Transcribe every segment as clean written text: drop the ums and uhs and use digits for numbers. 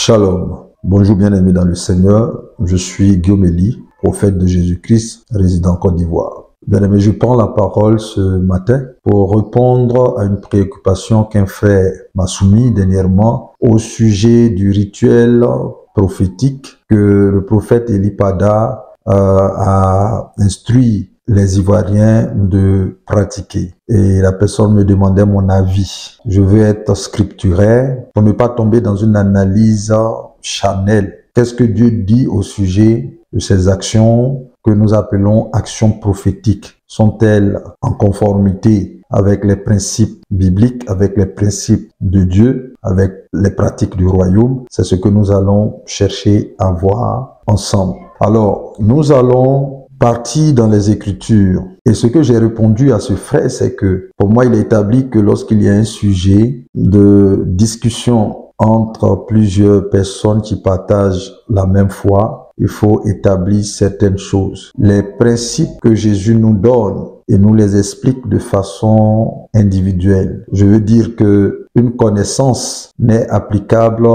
Shalom. Bonjour bien-aimés dans le Seigneur. Je suis Guillaume Elie, prophète de Jésus-Christ, résident en Côte d'Ivoire. Bien-aimés, je prends la parole ce matin pour répondre à une préoccupation qu'un frère m'a soumise dernièrement au sujet du rituel prophétique que le prophète Eli Pada a instruit les Ivoiriens de pratiquer. Et la personne me demandait mon avis. Je veux être scripturaire pour ne pas tomber dans une analyse charnelle. Qu'est-ce que Dieu dit au sujet de ces actions que nous appelons actions prophétiques? Sont-elles en conformité avec les principes bibliques, avec les principes de Dieu, avec les pratiques du royaume? C'est ce que nous allons chercher à voir ensemble. Alors, nous allons partir dans les Écritures. Et ce que j'ai répondu à ce frère, c'est que pour moi, il est établi que lorsqu'il y a un sujet de discussion entre plusieurs personnes qui partagent la même foi, il faut établir certaines choses. Les principes que Jésus nous donne et nous les explique de façon individuelle. Je veux dire que une connaissance n'est applicable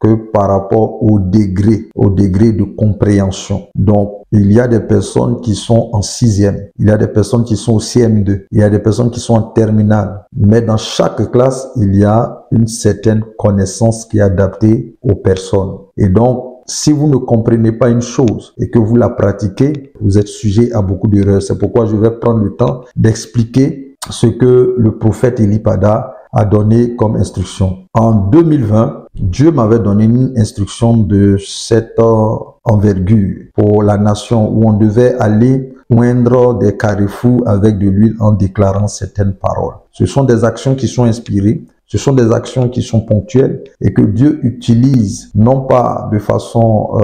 que par rapport au degré de compréhension. Donc, il y a des personnes qui sont en 6e, il y a des personnes qui sont au CM2, il y a des personnes qui sont en terminale. Mais dans chaque classe, il y a une certaine connaissance qui est adaptée aux personnes. Et donc, si vous ne comprenez pas une chose et que vous la pratiquez, vous êtes sujet à beaucoup d'erreurs. C'est pourquoi je vais prendre le temps d'expliquer ce que le prophète Eli Pada a donné comme instruction. En 2020, Dieu m'avait donné une instruction de cette envergure pour la nation où on devait aller oindre des carrefours avec de l'huile en déclarant certaines paroles. Ce sont des actions qui sont inspirées. Ce sont des actions qui sont ponctuelles et que Dieu utilise, non pas de façon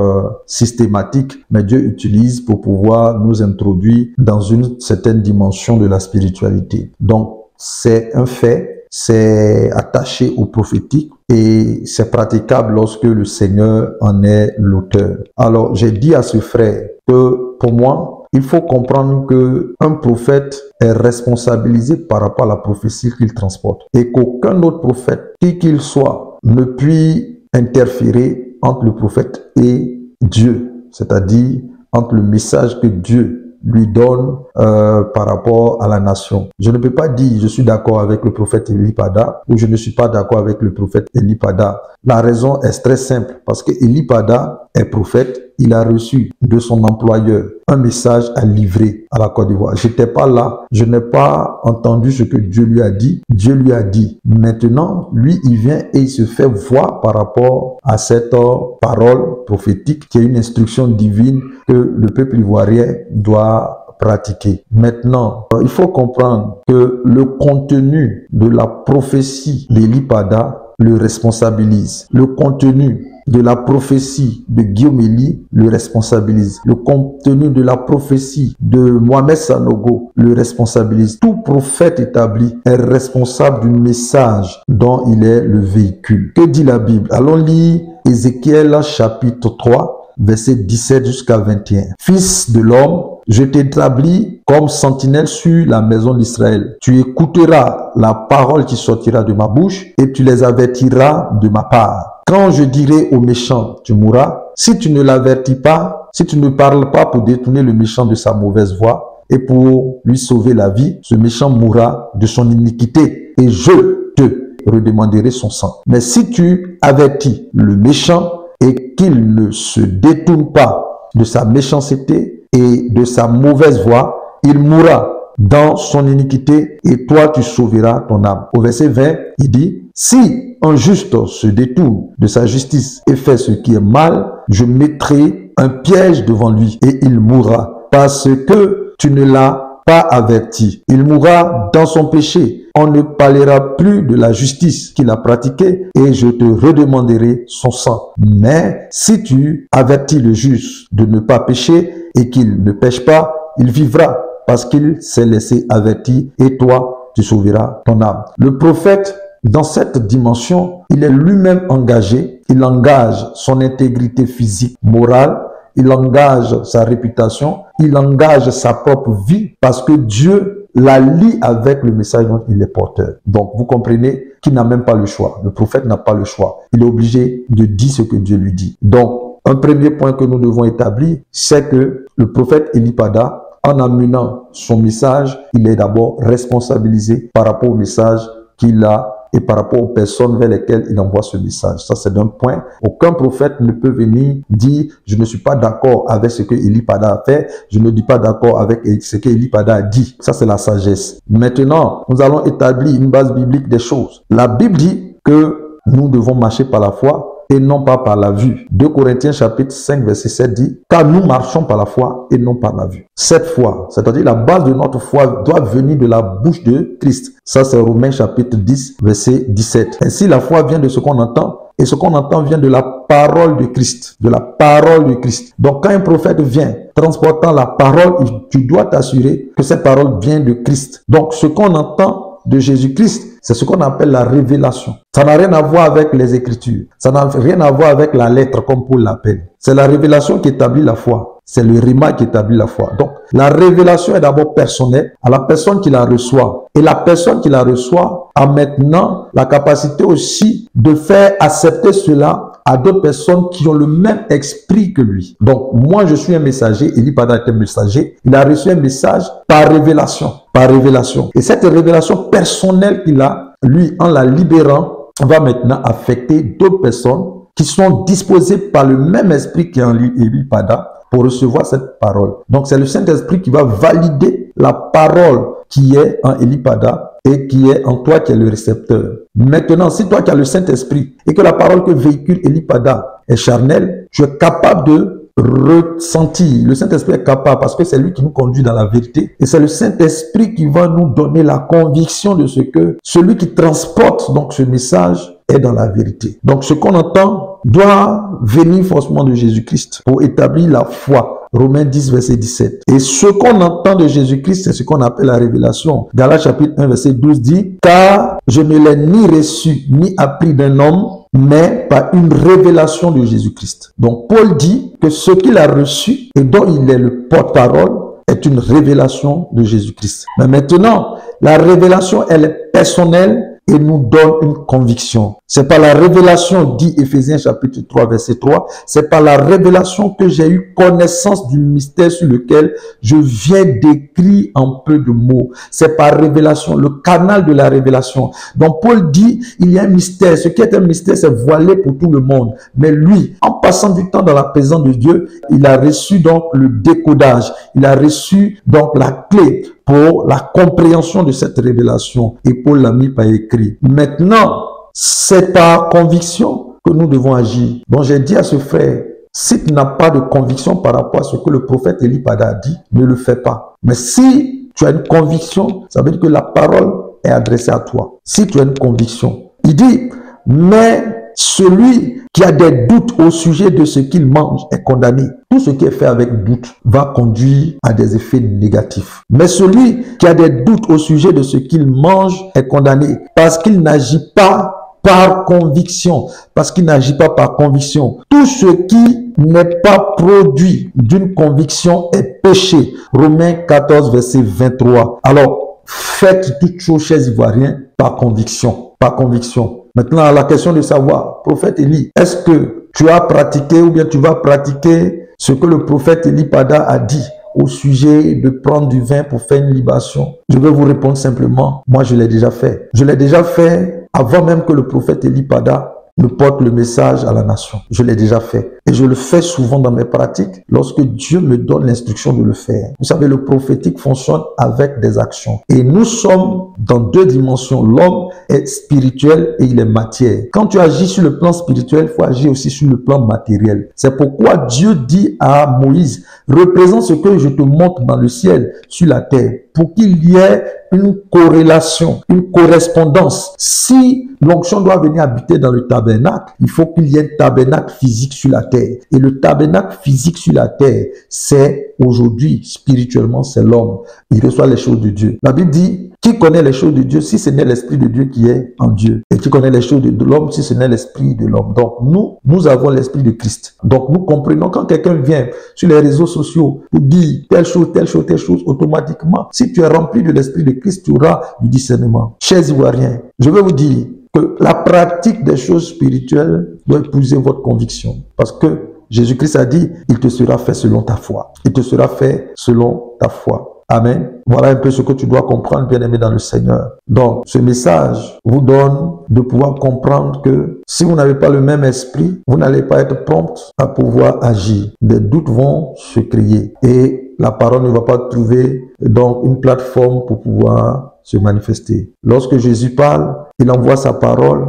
systématique, mais Dieu utilise pour pouvoir nous introduire dans une certaine dimension de la spiritualité. Donc, c'est un fait, c'est attaché au prophétique et c'est praticable lorsque le Seigneur en est l'auteur. Alors, j'ai dit à ce frère que pour moi, il faut comprendre qu'un prophète est responsabilisé par rapport à la prophétie qu'il transporte et qu'aucun autre prophète, qui qu'il soit, ne puisse interférer entre le prophète et Dieu, c'est-à-dire entre le message que Dieu lui donne par rapport à la nation. Je ne peux pas dire je suis d'accord avec le prophète Eli Pada ou je ne suis pas d'accord avec le prophète Eli Pada. La raison est très simple parce que Eli Pada est prophète. Il a reçu de son employeur un message à livrer à la Côte d'Ivoire. J'étais pas là. Je n'ai pas entendu ce que Dieu lui a dit. Dieu lui a dit. Maintenant, lui, il vient et il se fait voir par rapport à cette parole prophétique qui est une instruction divine que le peuple ivoirien doit pratiquer. Maintenant, il faut comprendre que le contenu de la prophétie d'Eli Pada le responsabilise. Le contenu de la prophétie de Guillaume Elie le responsabilise. Le contenu de la prophétie de Mohamed Sanogo le responsabilise. Tout prophète établi est responsable du message dont il est le véhicule. Que dit la Bible? Allons lire Ézéchiel chapitre 3, verset 17 jusqu'à 21. Fils de l'homme, je t'établis comme sentinelle sur la maison d'Israël. Tu écouteras la parole qui sortira de ma bouche et tu les avertiras de ma part. Quand je dirai au méchant, tu mourras, si tu ne l'avertis pas, si tu ne parles pas pour détourner le méchant de sa mauvaise voie et pour lui sauver la vie, ce méchant mourra de son iniquité et je te redemanderai son sang. Mais si tu avertis le méchant et qu'il ne se détourne pas de sa méchanceté et de sa mauvaise voie, il mourra dans son iniquité et toi tu sauveras ton âme. Au verset 20, il dit, si un juste se détourne de sa justice et fait ce qui est mal, je mettrai un piège devant lui et il mourra parce que tu ne l'as pas averti. Il mourra dans son péché. On ne parlera plus de la justice qu'il a pratiquée et je te redemanderai son sang. Mais si tu avertis le juste de ne pas pécher et qu'il ne pêche pas, il vivra parce qu'il s'est laissé avertir et toi, tu sauveras ton âme. Le prophète, dans cette dimension, il est lui-même engagé. Il engage son intégrité physique, morale. Il engage sa réputation. Il engage sa propre vie parce que Dieu la lie avec le message dont il est porteur. Donc, vous comprenez qu'il n'a même pas le choix. Le prophète n'a pas le choix. Il est obligé de dire ce que Dieu lui dit. Donc, un premier point que nous devons établir, c'est que le prophète Élie Pada, en amenant son message, il est d'abord responsabilisé par rapport au message qu'il a et par rapport aux personnes vers lesquelles il envoie ce message. Ça, c'est d'un point. Aucun prophète ne peut venir dire « Je ne suis pas d'accord avec ce que Élie Pada a fait. Je ne dis pas d'accord avec ce que Élie Pada a dit. » Ça, c'est la sagesse. Maintenant, nous allons établir une base biblique des choses. La Bible dit que nous devons marcher par la foi et non pas par la vue. 2 Corinthiens chapitre 5 verset 7 dit « Car nous marchons par la foi et non par la vue. » Cette foi, c'est-à-dire la base de notre foi, doit venir de la bouche de Christ. Ça, c'est Romains chapitre 10 verset 17. Ainsi, la foi vient de ce qu'on entend, et ce qu'on entend vient de la parole de Christ. De la parole de Christ. Donc, quand un prophète vient transportant la parole, tu dois t'assurer que cette parole vient de Christ. Donc, ce qu'on entend de Jésus-Christ, c'est ce qu'on appelle la révélation. Ça n'a rien à voir avec les Écritures. Ça n'a rien à voir avec la lettre, comme Paul l'appelle. C'est la révélation qui établit la foi. C'est le rhéma qui établit la foi. Donc, la révélation est d'abord personnelle à la personne qui la reçoit. Et la personne qui la reçoit a maintenant la capacité aussi de faire accepter cela à d'autres personnes qui ont le même esprit que lui. Donc, moi, je suis un messager. Élie Pada est un messager. Il a reçu un message par révélation. Par révélation. Et cette révélation personnelle qu'il a, lui, en la libérant, va maintenant affecter d'autres personnes qui sont disposées par le même esprit qui est en Élie Pada pour recevoir cette parole. Donc, c'est le Saint-Esprit qui va valider la parole qui est en Élie Pada et qui est en toi qui est le récepteur. Maintenant, si toi qui as le Saint-Esprit et que la parole que véhicule Élie Pada est charnelle, tu es capable de ressentir. Le Saint-Esprit est capable parce que c'est lui qui nous conduit dans la vérité. Et c'est le Saint-Esprit qui va nous donner la conviction de ce que celui qui transporte donc ce message est dans la vérité. Donc ce qu'on entend doit venir forcément de Jésus-Christ pour établir la foi. Romains 10, verset 17. Et ce qu'on entend de Jésus-Christ, c'est ce qu'on appelle la révélation. Galates chapitre 1, verset 12 dit « Car je ne l'ai ni reçu ni appris d'un homme, mais par une révélation de Jésus-Christ. » Donc Paul dit que ce qu'il a reçu et dont il est le porte-parole est une révélation de Jésus-Christ. Mais maintenant, la révélation, elle est personnelle et nous donne une conviction. C'est par la révélation, dit Éphésiens chapitre 3, verset 3, c'est par la révélation que j'ai eu connaissance du mystère sur lequel je viens d'écrire en peu de mots. C'est par révélation, le canal de la révélation. Donc Paul dit, il y a un mystère. Ce qui est un mystère, c'est voilé pour tout le monde. Mais lui, en passant du temps dans la présence de Dieu, il a reçu donc le décodage. Il a reçu donc la clé pour la compréhension de cette révélation. Et Paul l'a mis par écrit. Maintenant, c'est par conviction que nous devons agir. Donc j'ai dit à ce frère, si tu n'as pas de conviction par rapport à ce que le prophète Élie Pada a dit, ne le fais pas. Mais si tu as une conviction, ça veut dire que la parole est adressée à toi. Si tu as une conviction. Il dit, mais celui qui a des doutes au sujet de ce qu'il mange est condamné. Tout ce qui est fait avec doute va conduire à des effets négatifs. Mais celui qui a des doutes au sujet de ce qu'il mange est condamné parce qu'il n'agit pas par conviction. Parce qu'il n'agit pas par conviction. Tout ce qui n'est pas produit d'une conviction est péché. Romains 14, verset 23. Alors, faites toutes choses, chers Ivoiriens, par conviction. Par conviction. Maintenant, la question de savoir, prophète Élie, est-ce que tu as pratiqué ou bien tu vas pratiquer ce que le prophète Élie Pada a dit au sujet de prendre du vin pour faire une libation? Je vais vous répondre simplement, moi je l'ai déjà fait. Je l'ai déjà fait avant même que le prophète Élie Pada ne porte le message à la nation. Je l'ai déjà fait. Et je le fais souvent dans mes pratiques lorsque Dieu me donne l'instruction de le faire. Vous savez, le prophétique fonctionne avec des actions. Et nous sommes dans deux dimensions. L'homme est spirituel et il est matière. Quand tu agis sur le plan spirituel, il faut agir aussi sur le plan matériel. C'est pourquoi Dieu dit à Moïse, représente ce que je te montre dans le ciel, sur la terre, pour qu'il y ait une corrélation, une correspondance. Si l'onction doit venir habiter dans le tabernacle, tabernacle, il faut qu'il y ait un tabernacle physique sur la terre. Et le tabernacle physique sur la terre, c'est aujourd'hui, spirituellement, c'est l'homme. Il reçoit les choses de Dieu. La Bible dit, qui connaît les choses de Dieu si ce n'est l'Esprit de Dieu qui est en Dieu? Et qui connaît les choses de l'homme si ce n'est l'Esprit de l'homme? Donc nous avons l'Esprit de Christ. Donc nous comprenons quand quelqu'un vient sur les réseaux sociaux pour dire telle chose, telle chose, telle chose, automatiquement, si tu es rempli de l'Esprit de Christ, tu auras du discernement. Chers Ivoiriens, je veux vous dire que la pratique des choses spirituelles doit épouser votre conviction. Parce que Jésus-Christ a dit, il te sera fait selon ta foi. Il te sera fait selon ta foi. Amen. Voilà un peu ce que tu dois comprendre, bien-aimé dans le Seigneur. Donc, ce message vous donne de pouvoir comprendre que si vous n'avez pas le même esprit, vous n'allez pas être prompt à pouvoir agir. Des doutes vont se créer et la parole ne va pas trouver donc une plateforme pour pouvoir se manifester. Lorsque Jésus parle, il envoie sa parole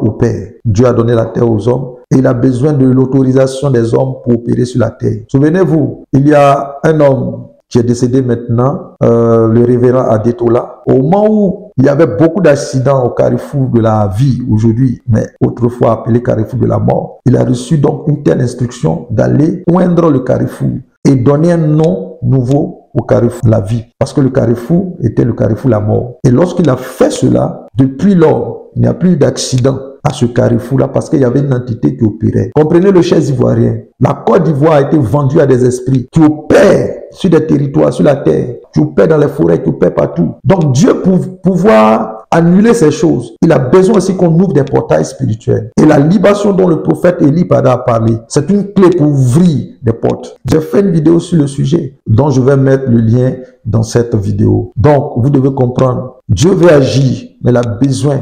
au Père. Dieu a donné la terre aux hommes et il a besoin de l'autorisation des hommes pour opérer sur la terre. Souvenez-vous, il y a un homme qui est décédé maintenant, le révérend Adetola. Au moment où il y avait beaucoup d'accidents au carrefour de la vie aujourd'hui, mais autrefois appelé carrefour de la mort, il a reçu donc une telle instruction d'aller poindre le carrefour et donner un nom nouveau au carrefour de la vie. Parce que le carrefour était le carrefour de la mort. Et lorsqu'il a fait cela, depuis lors, il n'y a plus d'accident à ce carrefour-là parce qu'il y avait une entité qui opérait. Comprenez-le, chers Ivoiriens. La Côte d'Ivoire a été vendue à des esprits qui opèrent sur des territoires, sur la terre, qui opèrent dans les forêts, qui opèrent partout. Donc Dieu, pour pouvoir annuler ces choses, il a besoin aussi qu'on ouvre des portails spirituels. Et la libation dont le prophète Élie Pada a parlé, c'est une clé pour ouvrir des portes. J'ai fait une vidéo sur le sujet, dont je vais mettre le lien dans cette vidéo. Donc, vous devez comprendre, Dieu veut agir, mais il a besoin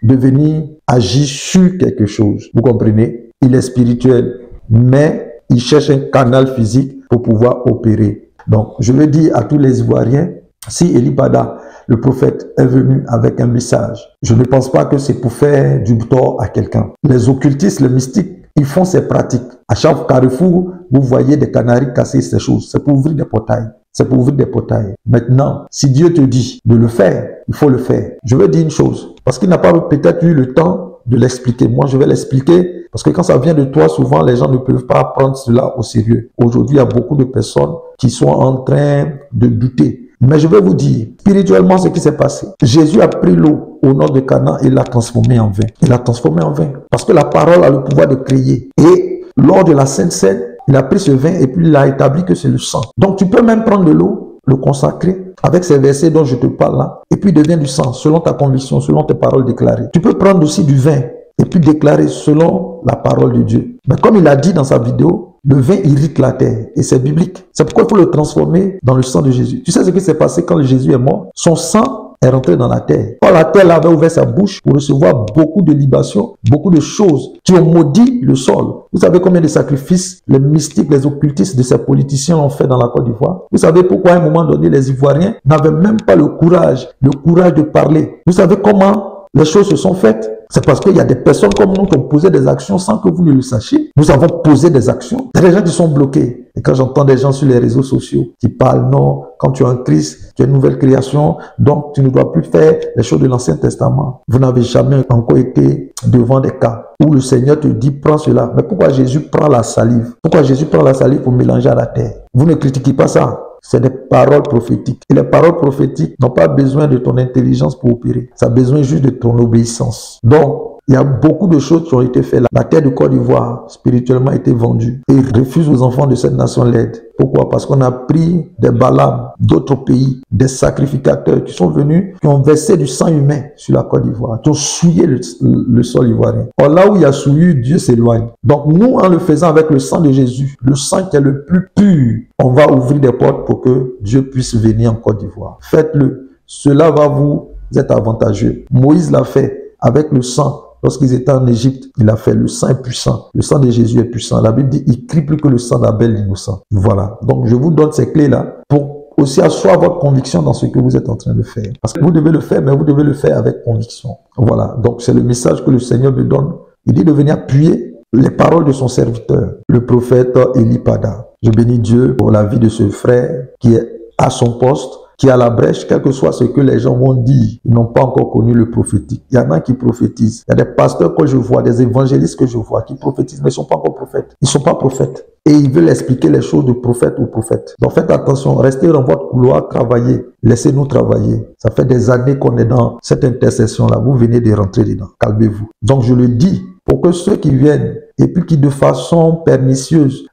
de venir agir sur quelque chose. Vous comprenez? Il est spirituel, mais il cherche un canal physique pour pouvoir opérer. Donc, je veux dire à tous les Ivoiriens, si Élie Pada, le prophète, est venu avec un message, je ne pense pas que c'est pour faire du tort à quelqu'un. Les occultistes, les mystiques, ils font ces pratiques. À chaque carrefour, vous voyez des canaris casser ces choses. C'est pour ouvrir des portails. C'est pour ouvrir des portails. Maintenant, si Dieu te dit de le faire, il faut le faire. Je veux dire une chose, parce qu'il n'a pas peut-être eu le temps de l'expliquer. Moi, je vais l'expliquer, parce que quand ça vient de toi, souvent, les gens ne peuvent pas prendre cela au sérieux. Aujourd'hui, il y a beaucoup de personnes qui sont en train de douter. Mais je vais vous dire, spirituellement, ce qui s'est passé. Jésus a pris l'eau au nord de Canaan et l'a transformée en vin. Il l'a transformée en vin. Parce que la parole a le pouvoir de créer. Et lors de la Sainte Seine, il a pris ce vin et puis il a établi que c'est le sang. Donc tu peux même prendre de l'eau, le consacrer avec ces versets dont je te parle là, et puis il devient du sang, selon ta conviction, selon tes paroles déclarées. Tu peux prendre aussi du vin et puis déclarer selon la parole de Dieu. Mais comme il a dit dans sa vidéo, le vin irrite la terre et c'est biblique. C'est pourquoi il faut le transformer dans le sang de Jésus. Tu sais ce qui s'est passé quand Jésus est mort? Son sang est rentré dans la terre. Quand la terre avait ouvert sa bouche pour recevoir beaucoup de libations, beaucoup de choses qui ont maudit le sol. Vous savez combien de sacrifices les mystiques, les occultistes de ces politiciens ont fait dans la Côte d'Ivoire? Vous savez pourquoi à un moment donné, les Ivoiriens n'avaient même pas le courage de parler? Vous savez comment les choses se sont faites? C'est parce qu'il y a des personnes comme nous qui ont posé des actions sans que vous ne le sachiez. Nous avons posé des actions. Il y a des gens qui sont bloqués. Et quand j'entends des gens sur les réseaux sociaux qui parlent, non, quand tu es en Christ, tu es une nouvelle création, donc tu ne dois plus faire les choses de l'Ancien Testament. Vous n'avez jamais encore été devant des cas où le Seigneur te dit, prends cela. Mais pourquoi Jésus prend la salive? Pourquoi Jésus prend la salive pour mélanger à la terre? Vous ne critiquez pas ça. C'est des paroles prophétiques. Et les paroles prophétiques n'ont pas besoin de ton intelligence pour opérer. Ça a besoin juste de ton obéissance. Donc, il y a beaucoup de choses qui ont été faites là. La terre de Côte d'Ivoire, spirituellement, a été vendue. Et il refuse aux enfants de cette nation l'aide. Pourquoi? Parce qu'on a pris des Balaam d'autres pays, des sacrificateurs qui sont venus, qui ont versé du sang humain sur la Côte d'Ivoire, qui ont souillé le sol ivoirien. Or là où il y a souillure, Dieu s'éloigne. Donc nous, en le faisant avec le sang de Jésus, le sang qui est le plus pur, on va ouvrir des portes pour que Dieu puisse venir en Côte d'Ivoire. Faites-le. Cela va vous être avantageux. Moïse l'a fait avec le sang. Lorsqu'ils étaient en Égypte, il a fait le sang est puissant. Le sang de Jésus est puissant. La Bible dit, il crie plus que le sang d'Abel l'innocent. Voilà. Donc, je vous donne ces clés-là pour aussi asseoir votre conviction dans ce que vous êtes en train de faire. Parce que vous devez le faire, mais vous devez le faire avec conviction. Voilà. Donc, c'est le message que le Seigneur me donne. Il dit de venir appuyer les paroles de son serviteur, le prophète Élie Pada. Je bénis Dieu pour la vie de ce frère qui est à son poste, qui est à la brèche, quel que soit ce que les gens vont dire, ils n'ont pas encore connu le prophétique. Il y en a qui prophétisent. Il y a des pasteurs que je vois, des évangélistes que je vois qui prophétisent, mais ils ne sont pas encore prophètes. Ils ne sont pas prophètes. Et ils veulent expliquer les choses de prophète ou prophète. Donc faites attention, restez dans votre couloir, travaillez. Laissez-nous travailler. Ça fait des années qu'on est dans cette intercession-là. Vous venez de rentrer dedans. Calmez-vous. Donc je le dis pour que ceux qui viennent et puis qui de façon pernicieuse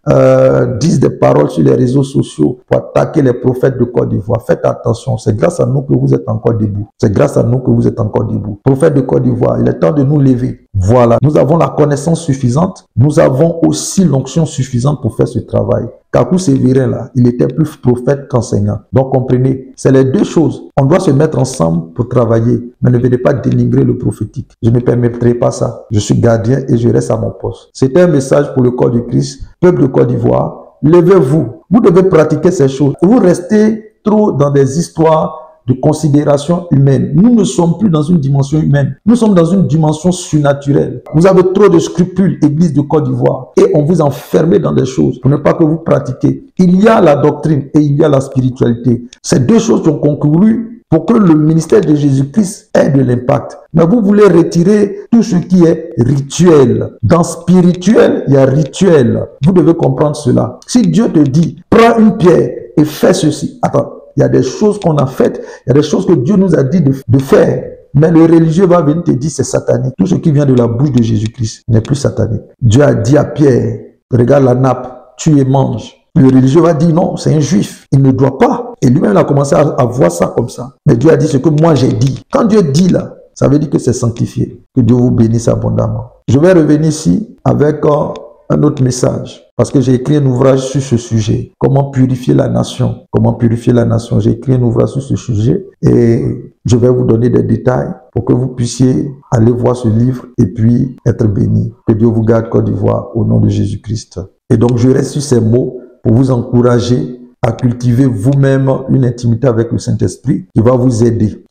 disent des paroles sur les réseaux sociaux pour attaquer les prophètes de Côte d'Ivoire. Faites attention, c'est grâce à nous que vous êtes encore debout. C'est grâce à nous que vous êtes encore debout. Prophètes de Côte d'Ivoire, il est temps de nous lever. Voilà, nous avons la connaissance suffisante, nous avons aussi l'onction suffisante pour faire ce travail. Kakou Sévérin là, il était plus prophète qu'enseignant. Donc comprenez, c'est les deux choses. On doit se mettre ensemble pour travailler, mais ne venez pas dénigrer le prophétique. Je ne permettrai pas ça. Je suis gardien et je reste à mon poste. C'était un message pour le corps du Christ, peuple de Côte d'Ivoire. Levez-vous. Vous devez pratiquer ces choses. Vous restez trop dans des histoires de considération humaine. Nous ne sommes plus dans une dimension humaine. Nous sommes dans une dimension surnaturelle. Vous avez trop de scrupules, Église de Côte d'Ivoire, et on vous enferme dans des choses pour ne pas que vous pratiquiez. Il y a la doctrine et il y a la spiritualité. Ces deux choses qui ont concouru pour que le ministère de Jésus-Christ ait de l'impact. Mais vous voulez retirer tout ce qui est rituel. Dans spirituel, il y a rituel. Vous devez comprendre cela. Si Dieu te dit, prends une pierre et fais ceci. Attends. Il y a des choses qu'on a faites, il y a des choses que Dieu nous a dit de faire. Mais le religieux va venir te dire c'est satanique. Tout ce qui vient de la bouche de Jésus-Christ n'est plus satanique. Dieu a dit à Pierre, regarde la nappe, tue et mange. Le religieux va dire non, c'est un juif, il ne doit pas. Et lui-même a commencé à voir ça comme ça. Mais Dieu a dit ce que moi j'ai dit. Quand Dieu dit là, ça veut dire que c'est sanctifié. Que Dieu vous bénisse abondamment. Je vais revenir ici avec un autre message. Parce que j'ai écrit un ouvrage sur ce sujet. Comment purifier la nation. Comment purifier la nation. J'ai écrit un ouvrage sur ce sujet et je vais vous donner des détails pour que vous puissiez aller voir ce livre et puis être béni. Que Dieu vous garde Côte d'Ivoire au nom de Jésus-Christ. Et donc je reste sur ces mots pour vous encourager à cultiver vous-même une intimité avec le Saint-Esprit qui va vous aider.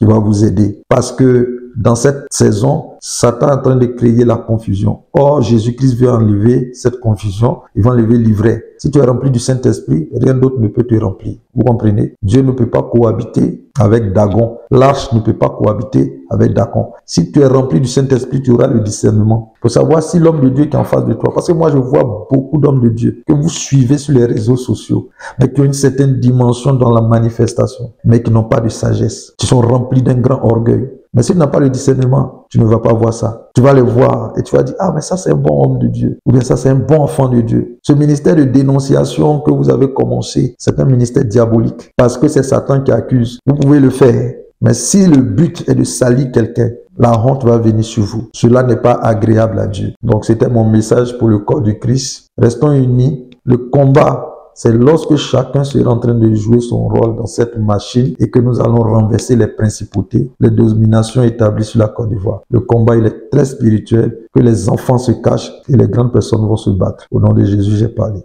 Parce que dans cette saison, Satan est en train de créer la confusion. Or, Jésus-Christ veut enlever cette confusion. Il va enlever l'ivraie. Si tu es rempli du Saint-Esprit, rien d'autre ne peut te remplir. Vous comprenez? Dieu ne peut pas cohabiter avec Dagon. L'arche ne peut pas cohabiter avec Dagon. Si tu es rempli du Saint-Esprit, tu auras le discernement. Pour savoir si l'homme de Dieu qui est en face de toi, parce que moi je vois beaucoup d'hommes de Dieu que vous suivez sur les réseaux sociaux, mais qui ont une certaine dimension dans la manifestation, mais qui n'ont pas de sagesse, qui sont remplis d'un grand orgueil. Mais si tu n'as pas le discernement, tu ne vas pas voir ça. Tu vas le voir et tu vas dire, ah mais ça c'est un bon homme de Dieu. Ou bien ça c'est un bon enfant de Dieu. Ce ministère de dénonciation que vous avez commencé, c'est un ministère diabolique. Parce que c'est Satan qui accuse. Vous pouvez le faire. Mais si le but est de salir quelqu'un, la honte va venir sur vous. Cela n'est pas agréable à Dieu. Donc c'était mon message pour le corps du Christ. Restons unis. Le combat, c'est lorsque chacun sera en train de jouer son rôle dans cette machine et que nous allons renverser les principautés, les dominations établies sur la Côte d'Ivoire. Le combat, il est très spirituel, que les enfants se cachent et les grandes personnes vont se battre. Au nom de Jésus, j'ai parlé.